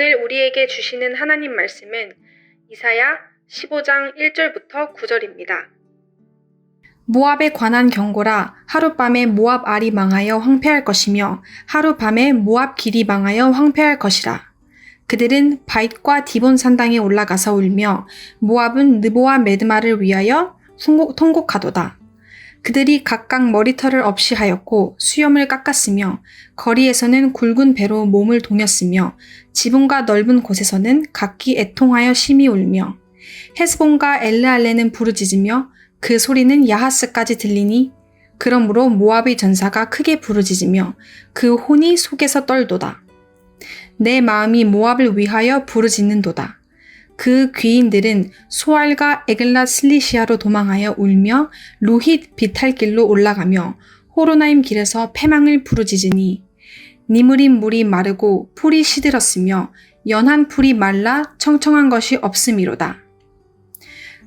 오늘 우리에게 주시는 하나님 말씀은 이사야 15장 1절부터 9절입니다. 모압에 관한 경고라. 하룻밤에 모압 알이 망하여 황폐할 것이며 하룻밤에 모압 길이 망하여 황폐할 것이라. 그들은 바잇과 디본 산당에 올라가서 울며 모압은 느보와 메드마를 위하여 통곡하도다. 그들이 각각 머리털을 없이 하였고 수염을 깎았으며 거리에서는 굵은 배로 몸을 동였으며 지붕과 넓은 곳에서는 각기 애통하여 심히 울며 헤스본과 엘르알레는 부르짖으며 그 소리는 야하스까지 들리니 그러므로 모압의 전사가 크게 부르짖으며 그 혼이 속에서 떨도다. 내 마음이 모압을 위하여 부르짖는도다. 그 귀인들은 소알과 에글랏 슬리시아로 도망하여 울며 루힛 비탈길로 올라가며 호로나임 길에서 패망을 부르짖으니 니므린 물이 마르고 풀이 시들었으며 연한 풀이 말라 청청한 것이 없음이로다.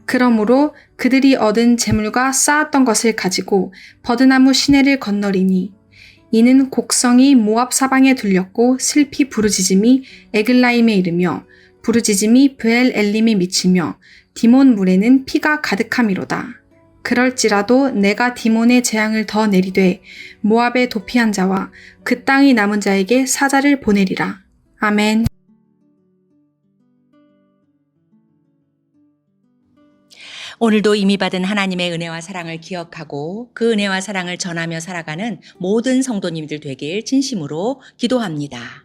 그러므로 그들이 얻은 재물과 쌓았던 것을 가지고 버드나무 시내를 건너리니 이는 곡성이 모압 사방에 들렸고 슬피 부르짖음이 에글라임에 이르며 부르짖음이 브엘 엘림에 미치며 디몬 물에는 피가 가득함이로다. 그럴지라도 내가 디몬의 재앙을 더 내리되 모압에 도피한 자와 그 땅이 남은 자에게 사자를 보내리라. 아멘. 오늘도 이미 받은 하나님의 은혜와 사랑을 기억하고 그 은혜와 사랑을 전하며 살아가는 모든 성도님들 되길 진심으로 기도합니다.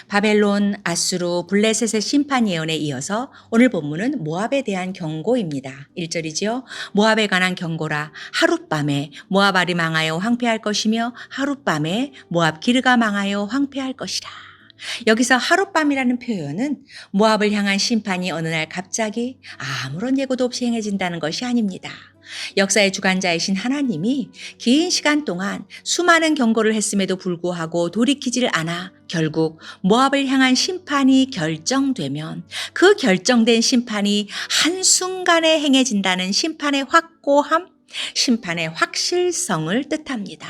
바벨론, 아수르, 블레셋의 심판 예언에 이어서 오늘 본문은 모압에 대한 경고입니다. 1절이지요. 모압에 관한 경고라. 하룻밤에 모압 알이 망하여 황폐할 것이며 하룻밤에 모압 기르가 망하여 황폐할 것이라. 여기서 하룻밤이라는 표현은 모압을 향한 심판이 어느 날 갑자기 아무런 예고도 없이 행해진다는 것이 아닙니다. 역사의 주관자이신 하나님이 긴 시간 동안 수많은 경고를 했음에도 불구하고 돌이키지를 않아 결국 모압을 향한 심판이 결정되면 그 결정된 심판이 한순간에 행해진다는 심판의 확고함, 심판의 확실성을 뜻합니다.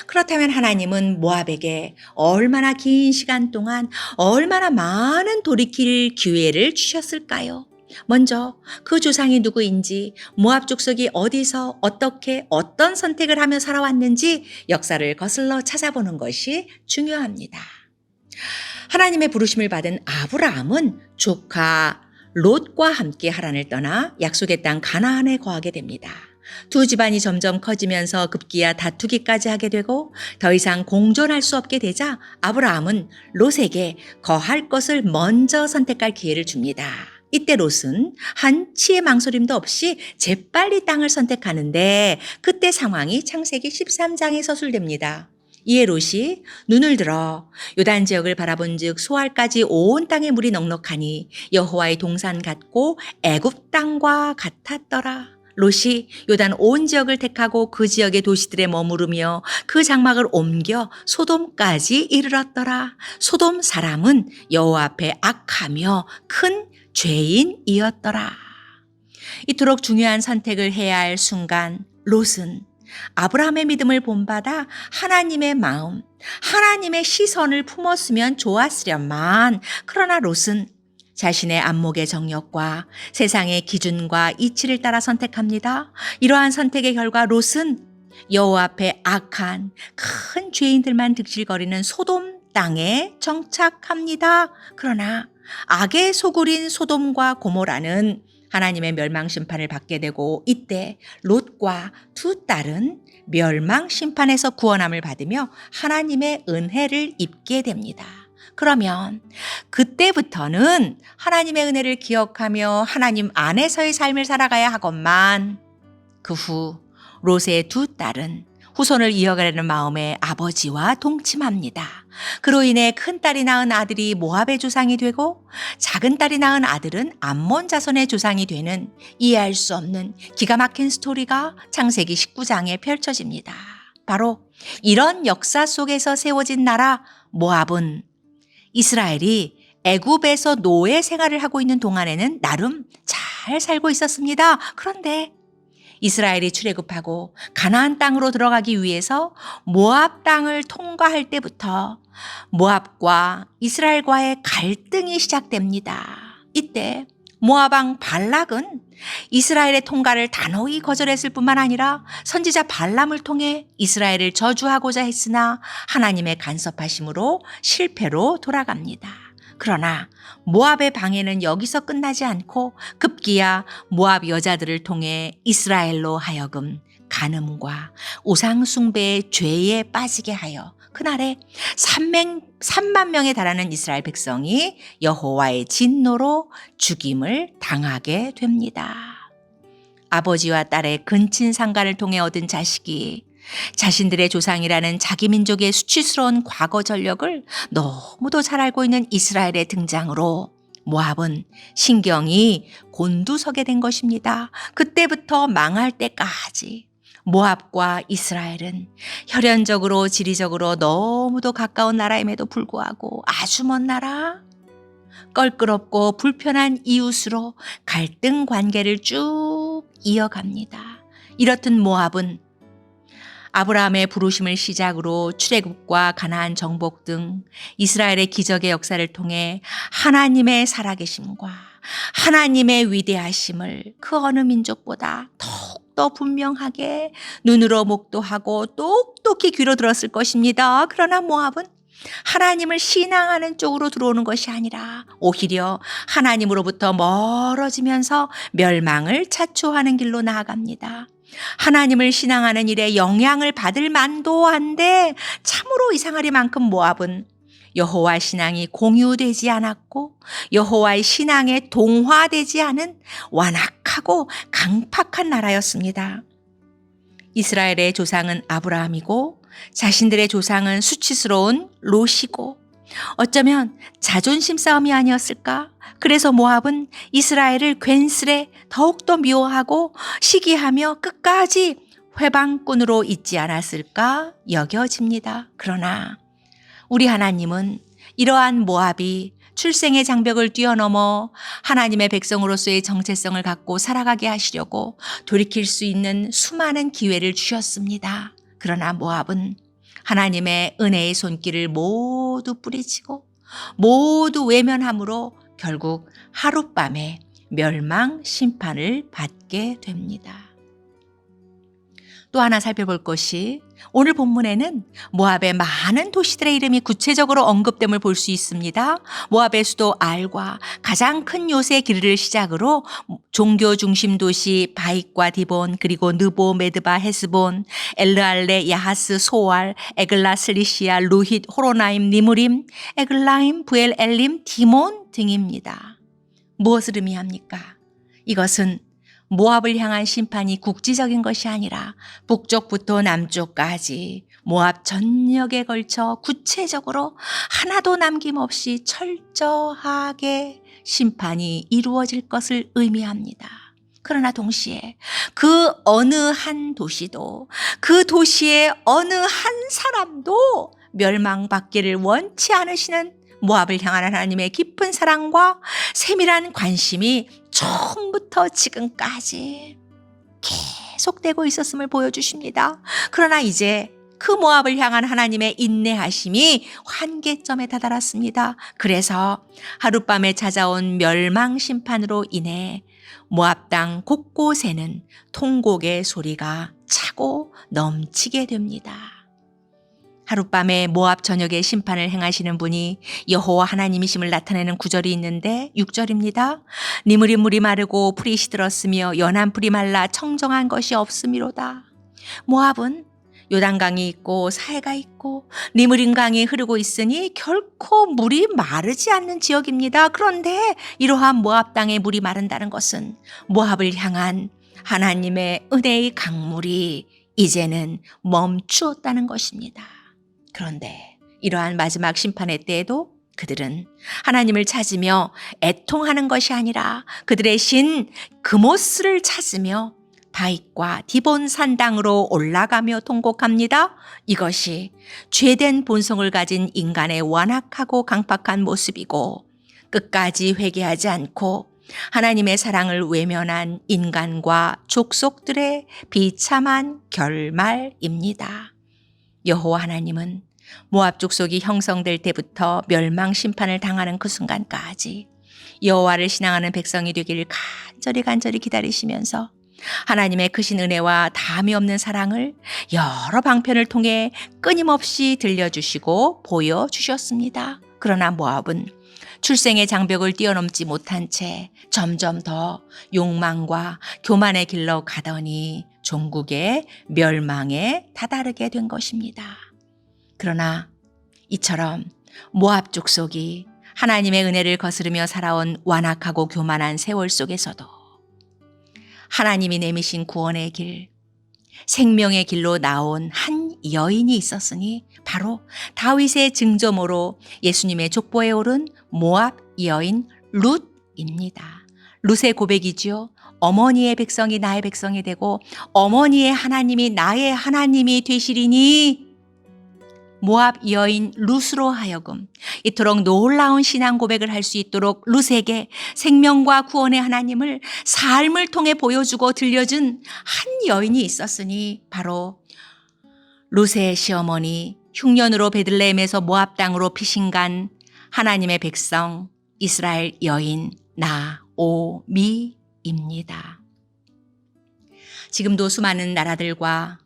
그렇다면 하나님은 모압에게 얼마나 긴 시간 동안 얼마나 많은 돌이킬 기회를 주셨을까요? 먼저 그 조상이 누구인지, 모압 족속이 어디서 어떻게 어떤 선택을 하며 살아왔는지 역사를 거슬러 찾아보는 것이 중요합니다. 하나님의 부르심을 받은 아브라함은 조카 롯과 함께 하란을 떠나 약속의 땅 가나안에 거하게 됩니다. 두 집안이 점점 커지면서 급기야 다투기까지 하게 되고 더 이상 공존할 수 없게 되자 아브라함은 롯에게 거할 것을 먼저 선택할 기회를 줍니다. 이때 롯은 한치의 망설임도 없이 재빨리 땅을 선택하는데 그때 상황이 창세기 13장에 서술됩니다. 이에 롯이 눈을 들어 요단 지역을 바라본즉 소알까지 온 땅에 물이 넉넉하니 여호와의 동산 같고 애굽 땅과 같았더라. 롯이 요단 온 지역을 택하고 그 지역의 도시들에 머무르며 그 장막을 옮겨 소돔까지 이르렀더라. 소돔 사람은 여호와 앞에 악하며 큰 죄인이었더라. 이토록 중요한 선택을 해야 할 순간 롯은 아브라함의 믿음을 본받아 하나님의 마음, 하나님의 시선을 품었으면 좋았으련만 그러나 롯은 자신의 안목의 정욕과 세상의 기준과 이치를 따라 선택합니다. 이러한 선택의 결과 롯은 여호와 앞에 악한 큰 죄인들만 득실거리는 소돔 땅에 정착합니다. 그러나 악의 소굴인 소돔과 고모라는 하나님의 멸망 심판을 받게 되고 이때 롯과 두 딸은 멸망 심판에서 구원함을 받으며 하나님의 은혜를 입게 됩니다. 그러면 그때부터는 하나님의 은혜를 기억하며 하나님 안에서의 삶을 살아가야 하건만 그 후 롯의 두 딸은 후손을 이어가려는 마음에 아버지와 동침합니다. 그로 인해 큰딸이 낳은 아들이 모압의 조상이 되고 작은 딸이 낳은 아들은 암몬 자손의 조상이 되는 이해할 수 없는 기가 막힌 스토리가 창세기 19장에 펼쳐집니다. 바로 이런 역사 속에서 세워진 나라 모압은 이스라엘이 애굽에서 노예 생활을 하고 있는 동안에는 나름 잘 살고 있었습니다. 그런데 이스라엘이 출애굽하고 가나안 땅으로 들어가기 위해서 모압 땅을 통과할 때부터 모압과 이스라엘과의 갈등이 시작됩니다. 이때 모압 왕 발락은 이스라엘의 통과를 단호히 거절했을 뿐만 아니라 선지자 발람을 통해 이스라엘을 저주하고자 했으나 하나님의 간섭하심으로 실패로 돌아갑니다. 그러나 모압의 방해는 여기서 끝나지 않고 급기야 모압 여자들을 통해 이스라엘로 하여금 간음과 우상 숭배의 죄에 빠지게 하여 그날에 3만 명에 달하는 이스라엘 백성이 여호와의 진노로 죽임을 당하게 됩니다. 아버지와 딸의 근친 상간을 통해 얻은 자식이 자신들의 조상이라는 자기 민족의 수치스러운 과거 전력을 너무도 잘 알고 있는 이스라엘의 등장으로 모압은 신경이 곤두서게 된 것입니다. 그때부터 망할 때까지 모압과 이스라엘은 혈연적으로 지리적으로 너무도 가까운 나라임에도 불구하고 아주 먼 나라, 껄끄럽고 불편한 이웃으로 갈등 관계를 쭉 이어갑니다. 이렇듯 모압은 아브라함의 부르심을 시작으로 출애굽과 가나안 정복 등 이스라엘의 기적의 역사를 통해 하나님의 살아계심과 하나님의 위대하심을 그 어느 민족보다 더욱더 분명하게 눈으로 목도하고 똑똑히 귀로 들었을 것입니다. 그러나 모압은 하나님을 신앙하는 쪽으로 들어오는 것이 아니라 오히려 하나님으로부터 멀어지면서 멸망을 자초하는 길로 나아갑니다. 하나님을 신앙하는 일에 영향을 받을 만도 한데 참으로 이상하리만큼 모압은 여호와 신앙이 공유되지 않았고 여호와의 신앙에 동화되지 않은 완악하고 강팍한 나라였습니다. 이스라엘의 조상은 아브라함이고 자신들의 조상은 수치스러운 롯이고 어쩌면 자존심 싸움이 아니었을까? 그래서 모압은 이스라엘을 괜스레 더욱더 미워하고 시기하며 끝까지 회방꾼으로 있지 않았을까 여겨집니다. 그러나 우리 하나님은 이러한 모압이 출생의 장벽을 뛰어넘어 하나님의 백성으로서의 정체성을 갖고 살아가게 하시려고 돌이킬 수 있는 수많은 기회를 주셨습니다. 그러나 모압은 하나님의 은혜의 손길을 모두 뿌리치고 모두 외면함으로 결국 하룻밤에 멸망 심판을 받게 됩니다. 또 하나 살펴볼 것이 오늘 본문에는 모압의 많은 도시들의 이름이 구체적으로 언급됨을 볼 수 있습니다. 모압의 수도 알과 가장 큰 요새 길을 시작으로 종교 중심 도시 바익과 디본 그리고 느보 메드바 헤스본 엘르알레 야하스 소알 에글라 슬리시아 루힛 호로나임 니무림 에글라임 부엘 엘림 디몬 등입니다. 무엇을 의미합니까? 이것은 모압을 향한 심판이 국지적인 것이 아니라 북쪽부터 남쪽까지 모압 전역에 걸쳐 구체적으로 하나도 남김없이 철저하게 심판이 이루어질 것을 의미합니다. 그러나 동시에 그 어느 한 도시도 그 도시의 어느 한 사람도 멸망받기를 원치 않으시는 모압을 향한 하나님의 깊은 사랑과 세밀한 관심이 처음부터 지금까지 계속되고 있었음을 보여주십니다. 그러나 이제 그 모압을 향한 하나님의 인내하심이 한계점에 다다랐습니다. 그래서 하룻밤에 찾아온 멸망 심판으로 인해 모압 땅 곳곳에는 통곡의 소리가 차고 넘치게 됩니다. 하룻밤에 모압 전역의 심판을 행하시는 분이 여호와 하나님이심을 나타내는 구절이 있는데 6절입니다. 니물이 물이 마르고 풀이 시들었으며 연한 풀이 말라 청정한 것이 없음이로다. 모압은 요단강이 있고 사해가 있고 니무림 강이 흐르고 있으니 결코 물이 마르지 않는 지역입니다. 그런데 이러한 모압 땅에 물이 마른다는 것은 모압을 향한 하나님의 은혜의 강물이 이제는 멈추었다는 것입니다. 그런데 이러한 마지막 심판의 때에도 그들은 하나님을 찾으며 애통하는 것이 아니라 그들의 신 그모스를 찾으며 바익과 디본 산당으로 올라가며 통곡합니다. 이것이 죄된 본성을 가진 인간의 완악하고 강팍한 모습이고 끝까지 회개하지 않고 하나님의 사랑을 외면한 인간과 족속들의 비참한 결말입니다. 여호와 하나님은 모압 족속이 형성될 때부터 멸망 심판을 당하는 그 순간까지 여호와를 신앙하는 백성이 되기를 간절히 기다리시면서 하나님의 크신 은혜와 담이 없는 사랑을 여러 방편을 통해 끊임없이 들려주시고 보여주셨습니다. 그러나 모압은 출생의 장벽을 뛰어넘지 못한 채 점점 더 욕망과 교만의 길로 가더니 종국의 멸망에 다다르게 된 것입니다. 그러나 이처럼 모압 족속이 하나님의 은혜를 거스르며 살아온 완악하고 교만한 세월 속에서도 하나님이 내미신 구원의 길, 생명의 길로 나온 한 여인이 있었으니 바로 다윗의 증조모로 예수님의 족보에 오른 모압 여인 룻입니다. 룻의 고백이지요. 어머니의 백성이 나의 백성이 되고 어머니의 하나님이 나의 하나님이 되시리니 모압 여인 룻으로 하여금 이토록 놀라운 신앙 고백을 할 수 있도록 룻에게 생명과 구원의 하나님을 삶을 통해 보여주고 들려준 한 여인이 있었으니 바로 룻의 시어머니 흉년으로 베들레헴에서 모압 땅으로 피신간 하나님의 백성 이스라엘 여인 나오미입니다. 지금도 수많은 나라들과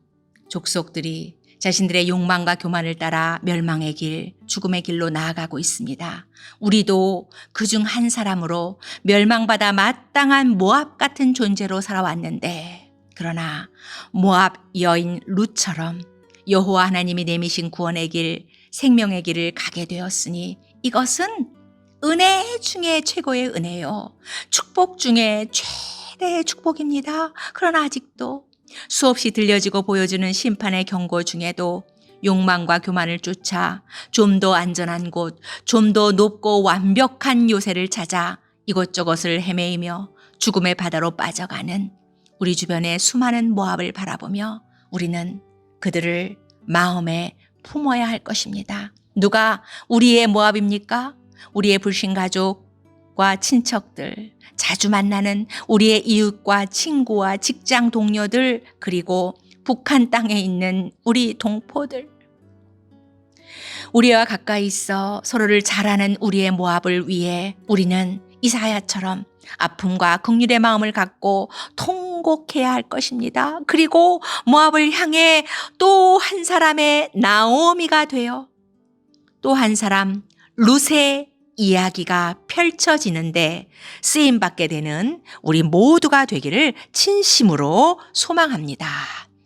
족속들이 자신들의 욕망과 교만을 따라 멸망의 길, 죽음의 길로 나아가고 있습니다. 우리도 그중 한 사람으로 멸망받아 마땅한 모압 같은 존재로 살아왔는데 그러나 모압 여인 룻처럼 여호와 하나님이 내미신 구원의 길, 생명의 길을 가게 되었으니 이것은 은혜 중에 최고의 은혜요. 축복 중에 최대의 축복입니다. 그러나 아직도 수없이 들려지고 보여주는 심판의 경고 중에도 욕망과 교만을 쫓아 좀 더 안전한 곳, 좀 더 높고 완벽한 요새를 찾아 이곳저곳을 헤매이며 죽음의 바다로 빠져가는 우리 주변의 수많은 모압을 바라보며 우리는 그들을 마음에 품어야 할 것입니다. 누가 우리의 모압입니까? 우리의 불신가족과 친척들, 자주 만나는 우리의 이웃과 친구와 직장 동료들, 그리고 북한 땅에 있는 우리 동포들. 우리와 가까이 있어 서로를 잘 아는 우리의 모압을 위해 우리는 이사야처럼 아픔과 긍휼의 마음을 갖고 통곡해야 할 것입니다. 그리고 모압을 향해 또 한 사람의 나오미가 되어 또 한 사람 룻의 이야기가 펼쳐지는데 쓰임받게 되는 우리 모두가 되기를 진심으로 소망합니다.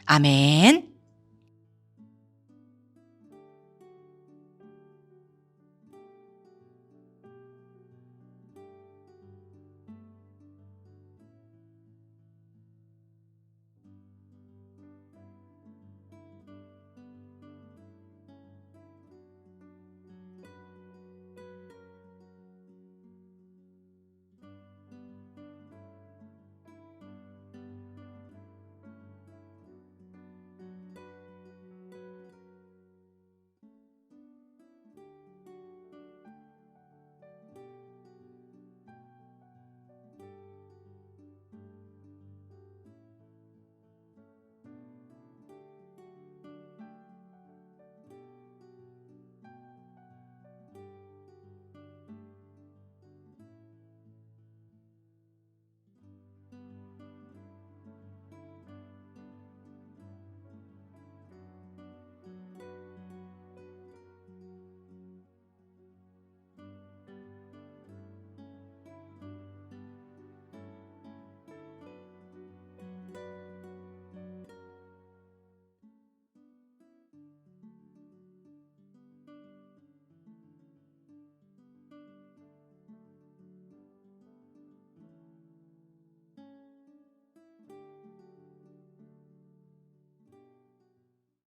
아멘.